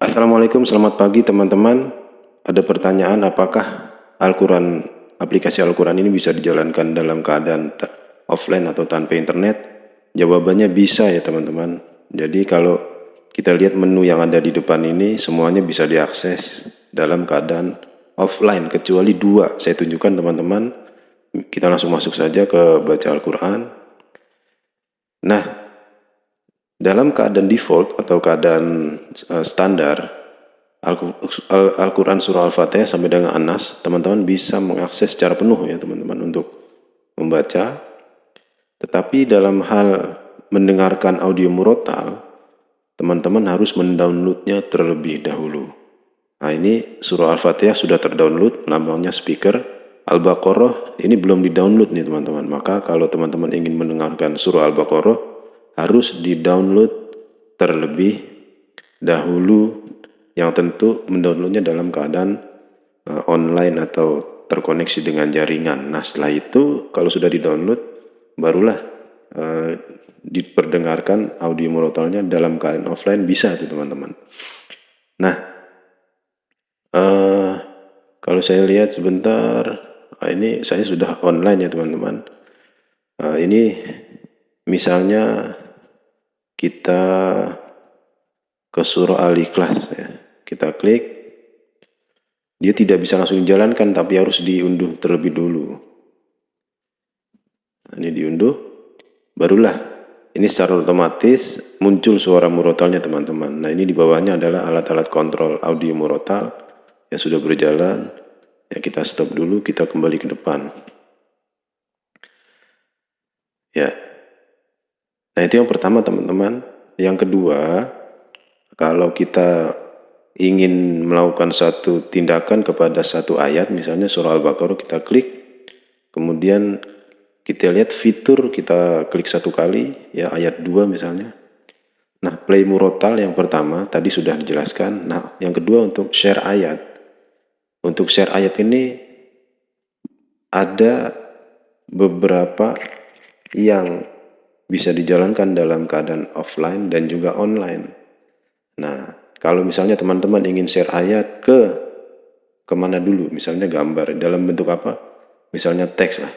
Assalamualaikum, selamat pagi teman-teman. Ada pertanyaan, apakah Al-Quran, aplikasi Al-Quran ini bisa dijalankan dalam keadaan offline atau tanpa internet? Jawabannya bisa ya teman-teman. Jadi kalau kita lihat menu yang ada di depan ini, semuanya bisa diakses dalam keadaan offline, kecuali dua. Saya tunjukkan teman-teman, kita langsung masuk saja ke baca Al-Quran. Nah, dalam keadaan default atau keadaan standar, Al-Quran Surah Al-Fatihah sampai dengan An-Nas, teman-teman bisa mengakses secara penuh ya teman-teman untuk membaca. Tetapi dalam hal mendengarkan audio murotal, teman-teman harus mendownloadnya terlebih dahulu. Nah ini Surah Al-Fatihah sudah terdownload, lambangnya speaker. Al-Baqarah ini belum didownload nih teman-teman. Maka kalau teman-teman ingin mendengarkan Surah Al-Baqarah, harus di-download terlebih dahulu, yang tentu mendownloadnya dalam keadaan online atau terkoneksi dengan jaringan. Nah setelah itu kalau sudah di-download, barulah diperdengarkan audio murotalnya dalam keadaan offline, bisa tuh teman-teman. Nah kalau saya lihat sebentar, ini saya sudah online ya teman-teman. Ini misalnya kita ke surah Al-Ikhlas ya. Kita klik, dia tidak bisa langsung dijalankan tapi harus diunduh terlebih dulu. Nah, ini diunduh, barulah ini secara otomatis muncul suara murotalnya teman-teman. Nah ini di bawahnya adalah alat-alat kontrol audio murotal yang sudah berjalan. Ya kita stop dulu, kita kembali ke depan. Ya, nah itu yang pertama teman-teman. Yang kedua, kalau kita ingin melakukan satu tindakan kepada satu ayat, misalnya surah Al-Baqarah, kita klik, kemudian kita lihat fitur, kita klik satu kali, ya ayat 2 misalnya. Nah, play murotal yang pertama tadi sudah dijelaskan. Nah, yang kedua untuk share ayat. Untuk share ayat ini ada beberapa yang bisa dijalankan dalam keadaan offline dan juga online. Nah, kalau misalnya teman-teman ingin share ayat kemana dulu, misalnya gambar, dalam bentuk apa? Misalnya teks lah.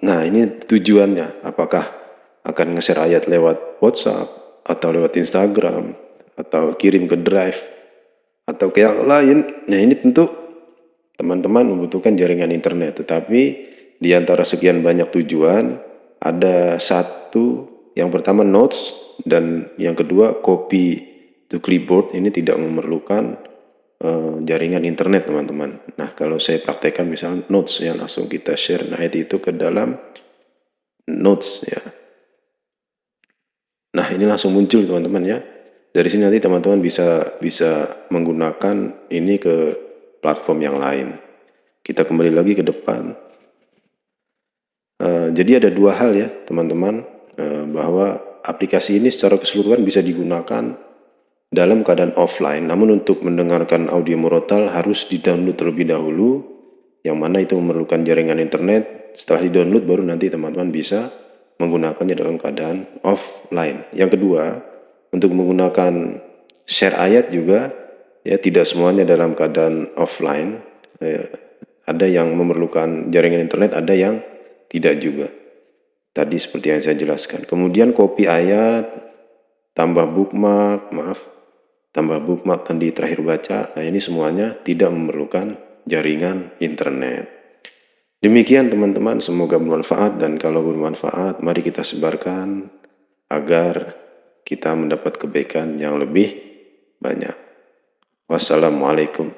Nah, ini tujuannya, apakah akan nge-share ayat lewat WhatsApp, atau lewat Instagram, atau kirim ke Drive, atau ke yang lain. Nah, ini tentu teman-teman membutuhkan jaringan internet, tetapi di antara sekian banyak tujuan, ada satu, yang pertama notes, dan yang kedua copy to clipboard. Ini tidak memerlukan jaringan internet teman-teman. Nah kalau saya praktekkan misalnya notes ya, langsung kita share ayat itu ke dalam notes ya. Nah ini langsung muncul teman-teman ya. Dari sini nanti teman-teman bisa menggunakan ini ke platform yang lain. Kita kembali lagi ke depan. Jadi ada dua hal ya teman-teman, bahwa aplikasi ini secara keseluruhan bisa digunakan dalam keadaan offline, namun untuk mendengarkan audio murotal harus di-download terlebih dahulu, yang mana itu memerlukan jaringan internet. Setelah di-download baru nanti teman-teman bisa menggunakannya dalam keadaan offline. Yang kedua, untuk menggunakan share ayat juga ya, tidak semuanya dalam keadaan offline. Ada yang memerlukan jaringan internet, ada yang tidak juga. Tadi seperti yang saya jelaskan. Kemudian copy ayat, tambah bookmark tadi terakhir baca. Nah ini semuanya tidak memerlukan jaringan internet. Demikian teman-teman, semoga bermanfaat, dan kalau bermanfaat mari kita sebarkan agar kita mendapat kebaikan yang lebih banyak. Wassalamualaikum